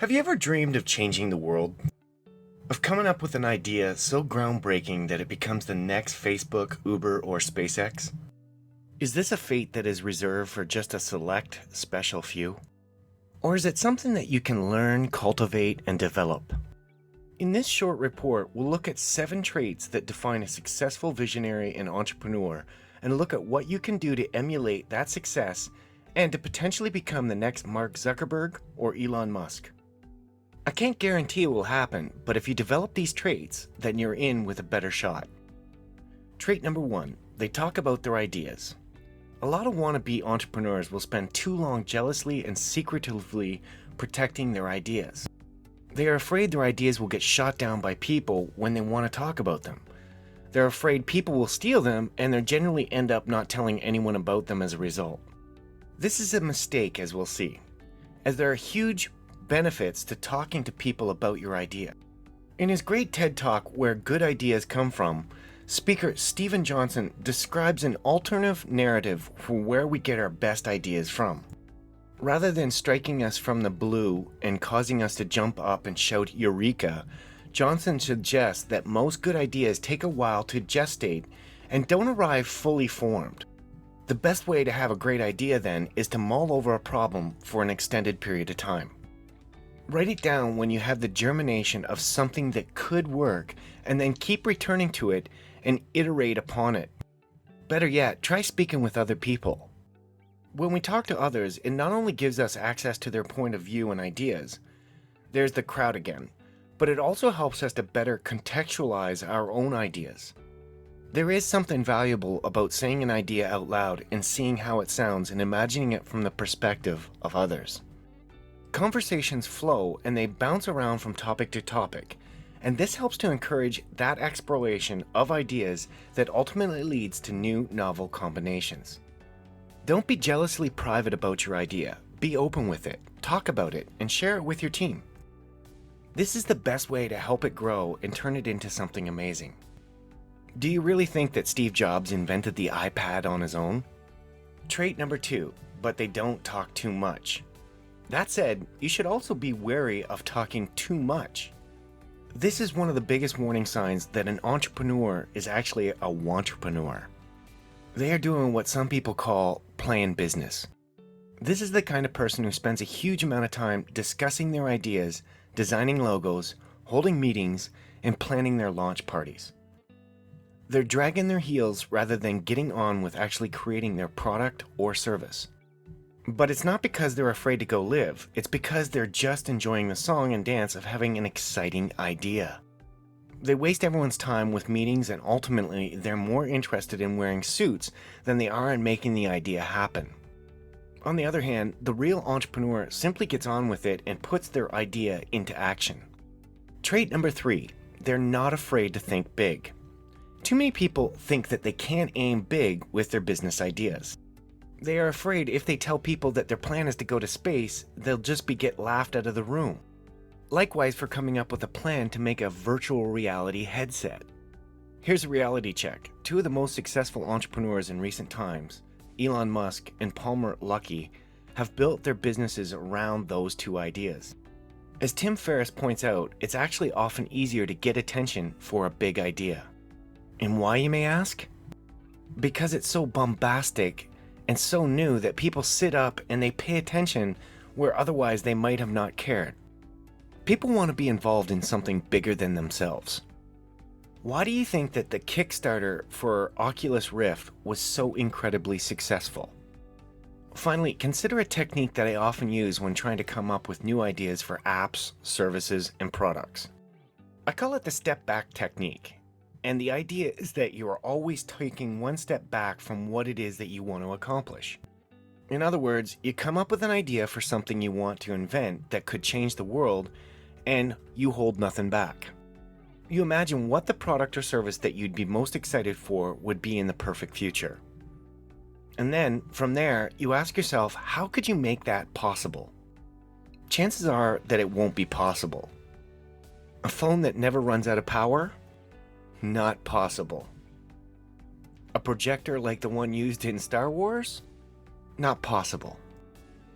Have you ever dreamed of changing the world? Of coming up with an idea so groundbreaking that it becomes the next Facebook, Uber, or SpaceX? Is this a fate that is reserved for just a select, special few? Or is it something that you can learn, cultivate, and develop? In this short report, we'll look at 7 traits that define a successful visionary and entrepreneur, and look at what you can do to emulate that success and to potentially become the next Mark Zuckerberg or Elon Musk. I can't guarantee it will happen, but if you develop these traits, then you're in with a better shot. Trait number 1, they talk about their ideas. A lot of wannabe entrepreneurs will spend too long jealously and secretively protecting their ideas. They are afraid their ideas will get shot down by people when they want to talk about them. They're afraid people will steal them, and they generally end up not telling anyone about them as a result. This is a mistake, as we'll see, as there are huge benefits to talking to people about your idea. In his great TED Talk, Where Good Ideas Come From, speaker Stephen Johnson describes an alternative narrative for where we get our best ideas from. Rather than striking us from the blue and causing us to jump up and shout Eureka, Johnson suggests that most good ideas take a while to gestate and don't arrive fully formed. The best way to have a great idea then is to mull over a problem for an extended period of time. Write it down when you have the germination of something that could work, and then keep returning to it and iterate upon it. Better yet, try speaking with other people. When we talk to others, it not only gives us access to their point of view and ideas, there's the crowd again, but it also helps us to better contextualize our own ideas. There is something valuable about saying an idea out loud and seeing how it sounds and imagining it from the perspective of others. Conversations flow and they bounce around from topic to topic, and this helps to encourage that exploration of ideas that ultimately leads to new novel combinations. Don't be jealously private about your idea. Be open with it, talk about it, and share it with your team. This is the best way to help it grow and turn it into something amazing. Do you really think that Steve Jobs invented the iPad on his own? Trait number 2, but they don't talk too much. That said, you should also be wary of talking too much. This is one of the biggest warning signs that an entrepreneur is actually a wantrepreneur. They are doing what some people call playing business. This is the kind of person who spends a huge amount of time discussing their ideas, designing logos, holding meetings, and planning their launch parties. They're dragging their heels rather than getting on with actually creating their product or service. But it's not because they're afraid to go live, it's because they're just enjoying the song and dance of having an exciting idea. They waste everyone's time with meetings, and ultimately they're more interested in wearing suits than they are in making the idea happen. On the other hand, the real entrepreneur simply gets on with it and puts their idea into action. Trait number 3, they're not afraid to think big. Too many people think that they can't aim big with their business ideas. They are afraid if they tell people that their plan is to go to space, they'll just get laughed out of the room. Likewise for coming up with a plan to make a virtual reality headset. Here's a reality check. 2 of the most successful entrepreneurs in recent times, Elon Musk and Palmer Luckey, have built their businesses around those 2 ideas. As Tim Ferriss points out, it's actually often easier to get attention for a big idea. And why, you may ask? Because it's so bombastic and so new that people sit up and they pay attention where otherwise they might have not cared. People want to be involved in something bigger than themselves. Why do you think that the Kickstarter for Oculus Rift was so incredibly successful? Finally, consider a technique that I often use when trying to come up with new ideas for apps, services, and products. I call it the step back technique. And the idea is that you are always taking one step back from what it is that you want to accomplish. In other words, you come up with an idea for something you want to invent that could change the world, and you hold nothing back. You imagine what the product or service that you'd be most excited for would be in the perfect future. And then, from there, you ask yourself, how could you make that possible? Chances are that it won't be possible. A phone that never runs out of power? Not possible. A projector like the one used in Star Wars? Not possible.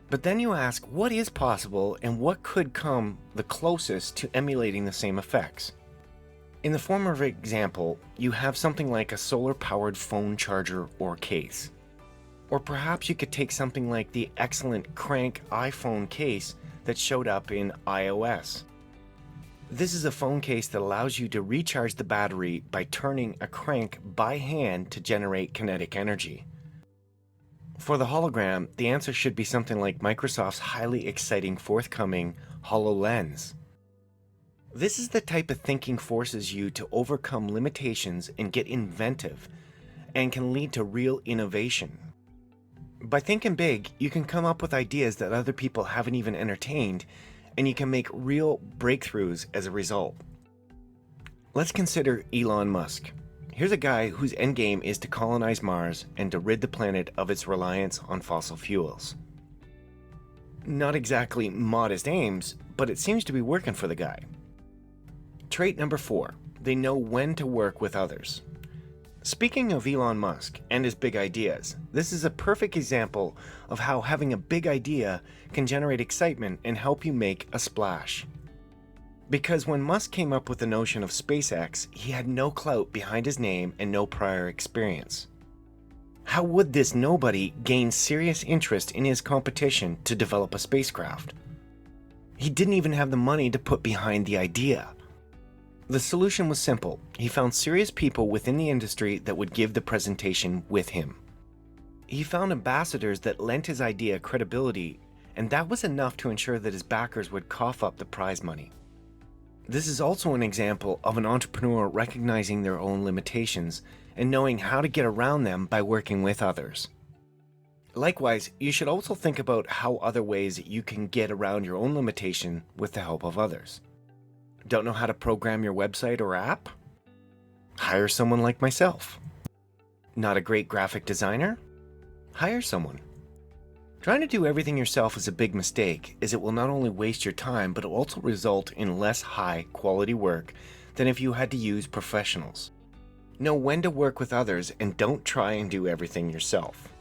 But then you ask, what is possible and what could come the closest to emulating the same effects? In the form of example, you have something like a solar-powered phone charger or case. Or perhaps you could take something like the excellent Crank iPhone case that showed up in iOS. This is a phone case that allows you to recharge the battery by turning a crank by hand to generate kinetic energy. For the hologram, the answer should be something like Microsoft's highly exciting forthcoming HoloLens. This is the type of thinking forces you to overcome limitations and get inventive, and can lead to real innovation. By thinking big, you can come up with ideas that other people haven't even entertained, and you can make real breakthroughs as a result. Let's consider Elon Musk. Here's a guy whose endgame is to colonize Mars and to rid the planet of its reliance on fossil fuels. Not exactly modest aims, but it seems to be working for the guy. Trait number 4, they know when to work with others. Speaking of Elon Musk and his big ideas, this is a perfect example of how having a big idea can generate excitement and help you make a splash. Because when Musk came up with the notion of SpaceX, he had no clout behind his name and no prior experience. How would this nobody gain serious interest in his competition to develop a spacecraft? He didn't even have the money to put behind the idea. The solution was simple. He found serious people within the industry that would give the presentation with him. He found ambassadors that lent his idea credibility, and that was enough to ensure that his backers would cough up the prize money. This is also an example of an entrepreneur recognizing their own limitations and knowing how to get around them by working with others. Likewise, you should also think about how other ways that you can get around your own limitation with the help of others. Don't know how to program your website or app? Hire someone like myself. Not a great graphic designer? Hire someone. Trying to do everything yourself is a big mistake, as it will not only waste your time, but it will also result in less high quality work than if you had to use professionals. Know when to work with others and don't try and do everything yourself.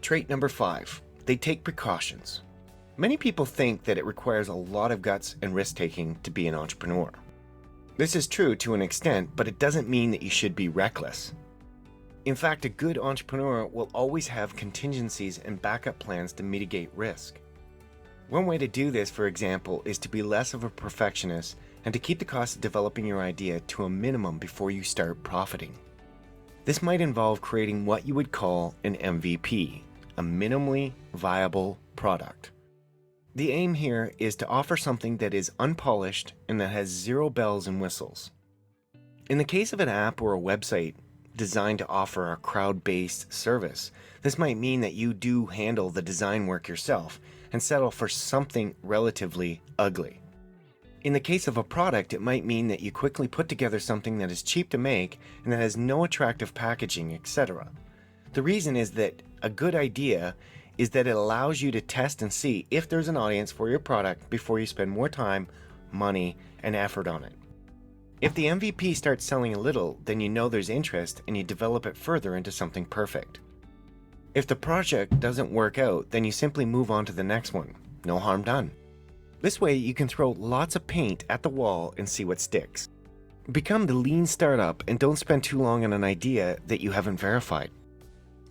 Trait number 5, they take precautions. Many people think that it requires a lot of guts and risk-taking to be an entrepreneur. This is true to an extent, but it doesn't mean that you should be reckless. In fact, a good entrepreneur will always have contingencies and backup plans to mitigate risk. One way to do this, for example, is to be less of a perfectionist and to keep the cost of developing your idea to a minimum before you start profiting. This might involve creating what you would call an MVP, a minimally viable product. The aim here is to offer something that is unpolished and that has zero bells and whistles. In the case of an app or a website designed to offer a crowd-based service, this might mean that you do handle the design work yourself and settle for something relatively ugly. In the case of a product, it might mean that you quickly put together something that is cheap to make and that has no attractive packaging, etc. The reason is that a good idea is that it allows you to test and see if there's an audience for your product before you spend more time, money, and effort on it. If the MVP starts selling a little, then you know there's interest and you develop it further into something perfect. If the project doesn't work out, then you simply move on to the next one. No harm done. This way you can throw lots of paint at the wall and see what sticks. Become the lean startup and don't spend too long on an idea that you haven't verified.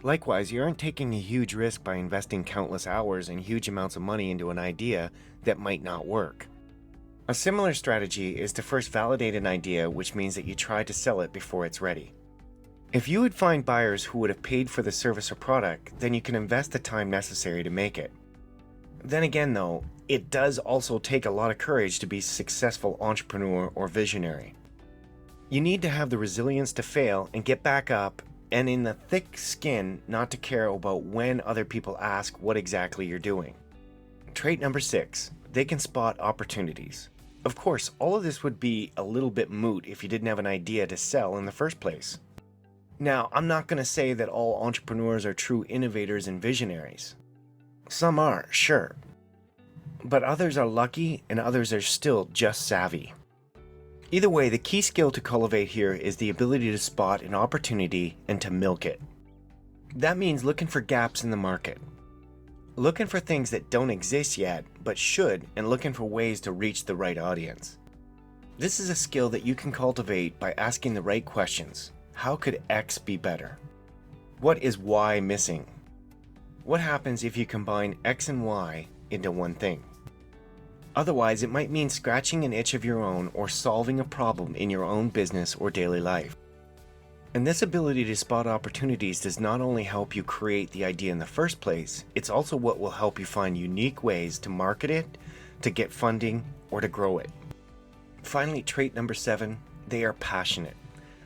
Likewise, you aren't taking a huge risk by investing countless hours and huge amounts of money into an idea that might not work. A similar strategy is to first validate an idea, which means that you try to sell it before it's ready. If you would find buyers who would have paid for the service or product, then you can invest the time necessary to make it. Then again though, it does also take a lot of courage to be a successful entrepreneur or visionary. You need to have the resilience to fail and get back up, and in the thick skin not to care about when other people ask what exactly you're doing. Trait number 6, they can spot opportunities. Of course, all of this would be a little bit moot if you didn't have an idea to sell in the first place. Now, I'm not going to say that all entrepreneurs are true innovators and visionaries. Some are, sure. But others are lucky and others are still just savvy. Either way, the key skill to cultivate here is the ability to spot an opportunity and to milk it. That means looking for gaps in the market. looking for things that don't exist yet but should, and looking for ways to reach the right audience. This is a skill that you can cultivate by asking the right questions. How could X be better? What is Y missing? What happens if you combine X and Y into one thing? Otherwise, it might mean scratching an itch of your own or solving a problem in your own business or daily life. And this ability to spot opportunities does not only help you create the idea in the first place, it's also what will help you find unique ways to market it, to get funding, or to grow it. Finally, trait number 7, they are passionate.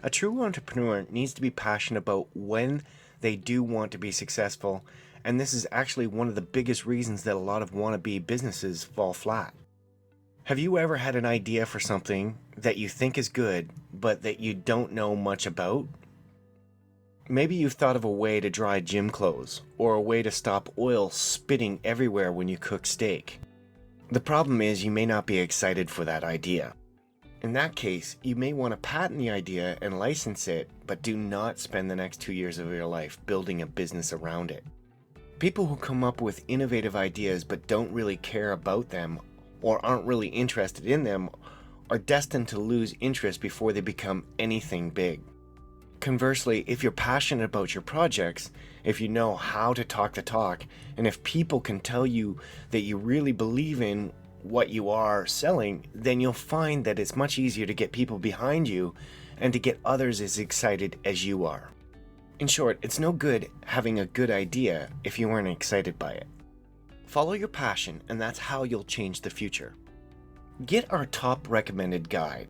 A true entrepreneur needs to be passionate about when they do want to be successful, and this is actually one of the biggest reasons that a lot of wannabe businesses fall flat. Have you ever had an idea for something that you think is good, but that you don't know much about? Maybe you've thought of a way to dry gym clothes, or a way to stop oil spitting everywhere when you cook steak. The problem is you may not be excited for that idea. In that case, you may want to patent the idea and license it, but do not spend the next 2 years of your life building a business around it. People who come up with innovative ideas but don't really care about them or aren't really interested in them are destined to lose interest before they become anything big. Conversely, if you're passionate about your projects, if you know how to talk the talk, and if people can tell you that you really believe in what you are selling, then you'll find that it's much easier to get people behind you and to get others as excited as you are. In short, it's no good having a good idea if you aren't excited by it. Follow your passion, and that's how you'll change the future. Get our top recommended guide.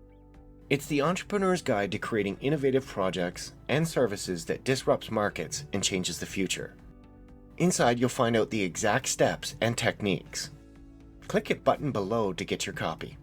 It's the entrepreneur's guide to creating innovative projects and services that disrupts markets and changes the future. Inside, you'll find out the exact steps and techniques. Click the button below to get your copy.